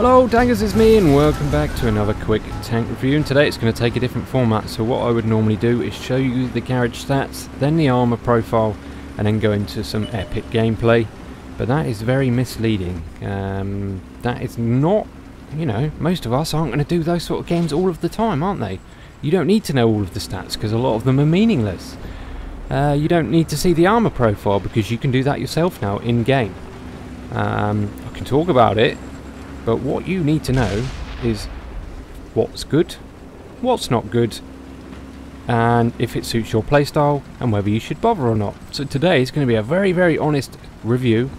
Hello Dangers, it's me and welcome back to another quick tank review, and today it's going to take a different format. So what I would normally do is show you the garage stats, then the armor profile, and then go into some epic gameplay. But that is very misleading. That is not, you know, most of us aren't going to do those sort of games all of the time, aren't they? You don't need to know all of the stats because a lot of them are meaningless. You don't need to see the armor profile because you can do that yourself now in game. I can talk about it, but what you need to know is what's good, what's not good, and if it suits your playstyle and whether you should bother or not. So today is going to be a very honest review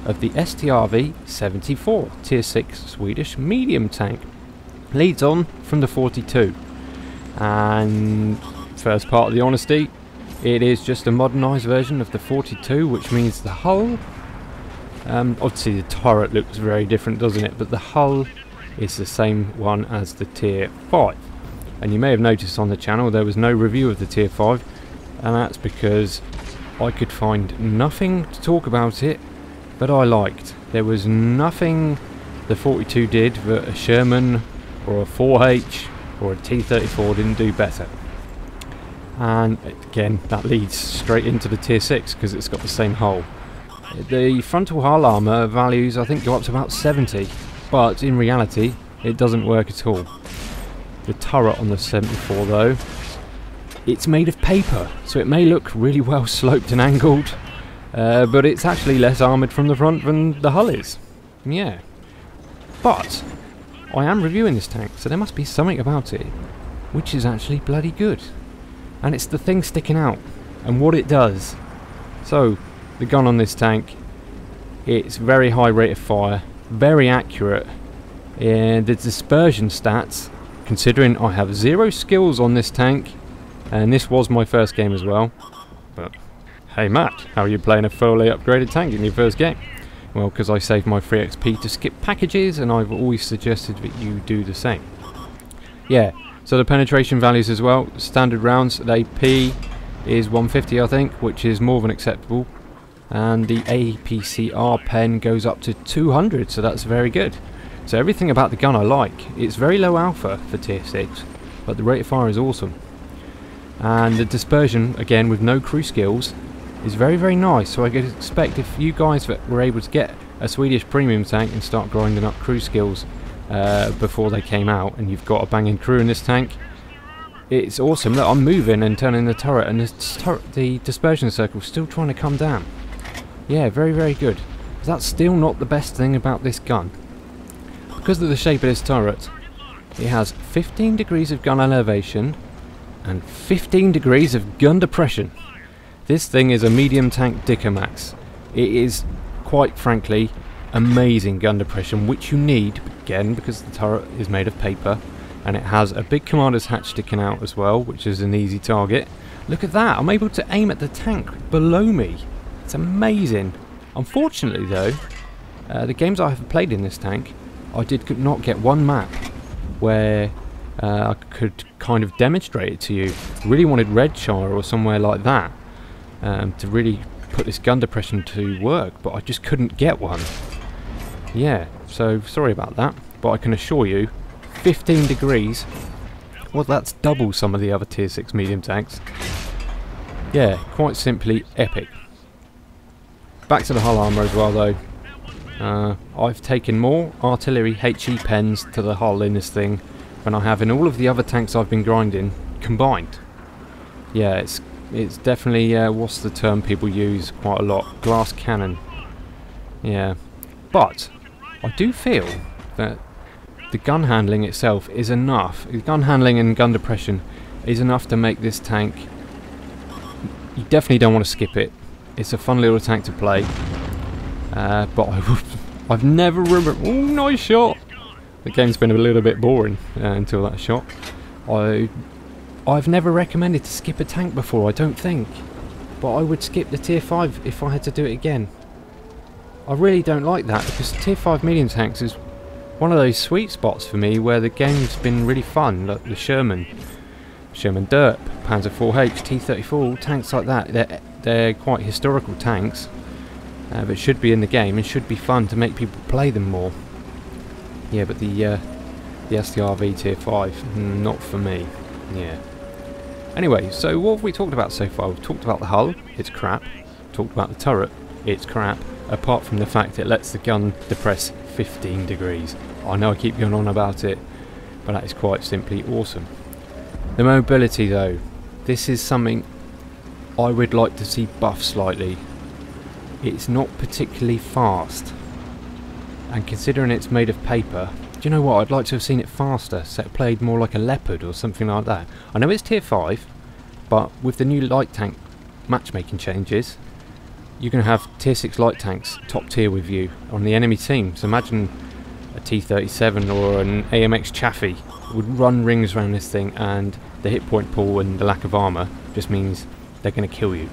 of the Strv 74 tier 6 Swedish medium tank. Leads on from the 42, and first part of the honesty, it is just a modernised version of the 42, which means the hull, obviously the turret looks very different, doesn't it, but the hull is the same one as the tier 5. And you may have noticed on the channel there was no review of the tier 5, and that's because I could find nothing to talk about it that I liked. There was nothing the 42 did that a Sherman or a 4H or a T-34 didn't do better. And again, that leads straight into the tier 6 because it's got the same hull. The frontal hull armour values I think go up to about 70, but in reality it doesn't work at all. The turret on the 74 though, it's made of paper, so it may look really well sloped and angled, but it's actually less armoured from the front than the hull is. Yeah. But I am reviewing this tank, so there must be something about it which is actually bloody good. And it's the thing sticking out and what it does. So the gun on this tank, it's very high rate of fire, very accurate, and the dispersion stats, considering I have 0 skills on this tank, and this was my first game as well. But hey Matt, how are you playing a fully upgraded tank in your first game? Well, because I saved my free XP to skip packages, and I've always suggested that you do the same. Yeah, so the penetration values as well, standard rounds, the AP is 150 I think, which is more than acceptable. And the APCR pen goes up to 200, so that's very good. So everything about the gun I like. It's very low alpha for tier 6, but the rate of fire is awesome. And the dispersion, again with no crew skills, is very nice. So I could expect if you guys that were able to get a Swedish premium tank and start grinding up crew skills before they came out, and you've got a banging crew in this tank, it's awesome. Look, I'm moving and turning the turret, and the dispersion circle's still trying to come down. Yeah, very good. But that's still not the best thing about this gun. Because of the shape of this turret, it has 15 degrees of gun elevation and 15 degrees of gun depression. This thing is a medium tank Dicker Max. It is, quite frankly, amazing gun depression, which you need, again, because the turret is made of paper, and it has a big commander's hatch sticking out as well, which is an easy target. Look at that, I'm able to aim at the tank below me. It's amazing. Unfortunately though, the games I have played in this tank, I did not get one map where I could kind of demonstrate it to you. Really wanted Redshire or somewhere like that to really put this gun depression to work, but I just couldn't get one. Yeah, so sorry about that, but I can assure you 15 degrees, well that's double some of the other tier 6 medium tanks. Yeah, quite simply epic. Back to the hull armour as well though. I've taken more artillery HE pens to the hull in this thing than I have in all of the other tanks I've been grinding combined. Yeah, it's definitely, what's the term people use quite a lot? Glass cannon. Yeah, but I do feel that the gun handling itself is enough. The gun handling and gun depression is enough to make this tank. You definitely don't want to skip it. It's a fun little tank to play, but I've never remembered. Oh, nice shot! The game's been a little bit boring until that shot. I've never recommended to skip a tank before, I don't think, but I would skip the tier 5 if I had to do it again. I really don't like that because tier 5 medium tanks is one of those sweet spots for me where the game's been really fun, like the Sherman Derp, Panzer 4H, T-34, tanks like that. They're quite historical tanks, but should be in the game and should be fun to make people play them more. Yeah, but the Strv tier 5, not for me. Yeah. Anyway, so what have we talked about so far? We've talked about the hull, it's crap. Talked about the turret, it's crap. Apart from the fact it lets the gun depress 15 degrees. I know I keep going on about it, but that is quite simply awesome. The mobility though, this is something I would like to see buffed slightly. It's not particularly fast, and considering it's made of paper, do you know what, I'd like to have seen it faster, so it played more like a Leopard or something like that. I know it's tier 5, but with the new light tank matchmaking changes, you're going to have tier 6 light tanks top tier with you on the enemy team. So imagine a T-37 or an AMX Chaffee would run rings around this thing, and the hit point pool and the lack of armour just means they're going to kill you.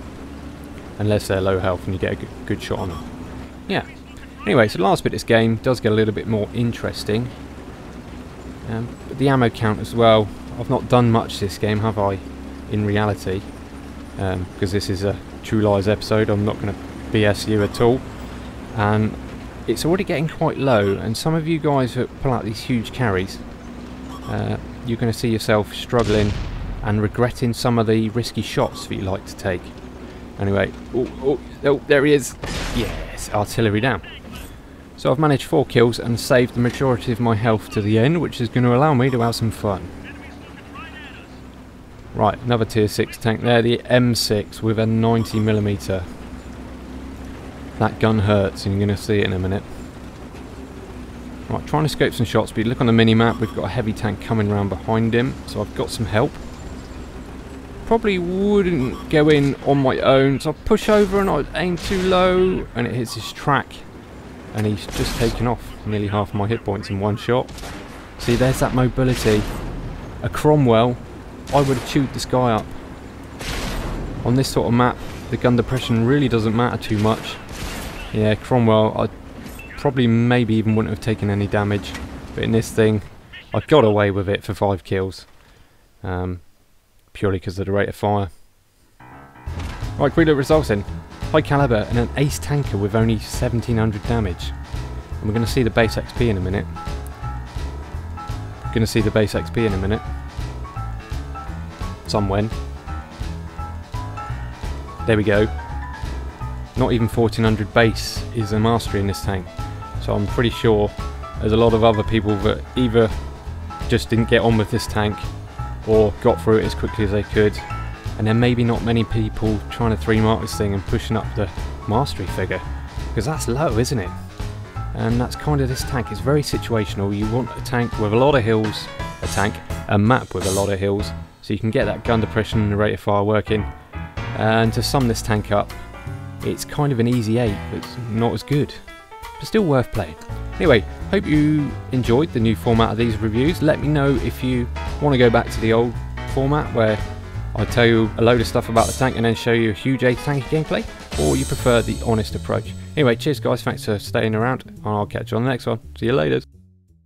Unless they're low health and you get a good shot on them. Yeah. Anyway, so the last bit of this game does get a little bit more interesting. But the ammo count as well. I've not done much this game, have I? In reality. Because this is a True Lies episode, I'm not going to BS you at all. And it's already getting quite low, and some of you guys that pull out these huge carries, you're going to see yourself struggling and regretting some of the risky shots that you like to take. Anyway, oh, there he is. Yes, artillery down. So I've managed 4 kills and saved the majority of my health to the end, which is going to allow me to have some fun. Right, another tier 6 tank there, the M6 with a 90mm. That gun hurts, and you're going to see it in a minute. Right, trying to scope some shots, but you look on the mini-map, we've got a heavy tank coming around behind him, so I've got some help. Probably wouldn't go in on my own, so I push over and I aim too low, and it hits his track, and he's just taken off nearly half my hit points in one shot. See, there's that mobility. A Cromwell, I would have chewed this guy up. On this sort of map, the gun depression really doesn't matter too much. Yeah, Cromwell, I probably maybe even wouldn't have taken any damage, but in this thing, I got away with it for 5 kills. Purely because of the rate of fire. Right, quick look results in. High caliber and an ace tanker with only 1700 damage. And we're going to see the base XP in a minute. Some when. There we go. Not even 1400 base is a mastery in this tank. So I'm pretty sure there's a lot of other people that either just didn't get on with this tank or got through it as quickly as they could. And then maybe not many people trying to 3-mark this thing and pushing up the mastery figure. Because that's low, isn't it? And that's kind of this tank. It's very situational. You want a tank with a lot of hills, a map with a lot of hills, so you can get that gun depression and the rate of fire working. And to sum this tank up, it's kind of an easy 8, but it's not as good. But still worth playing. Anyway, hope you enjoyed the new format of these reviews. Let me know if you want to go back to the old format where I tell you a load of stuff about the tank and then show you a huge 8 tank gameplay, or you prefer the honest approach. Anyway, cheers guys, thanks for staying around, and I'll catch you on the next one. See you later.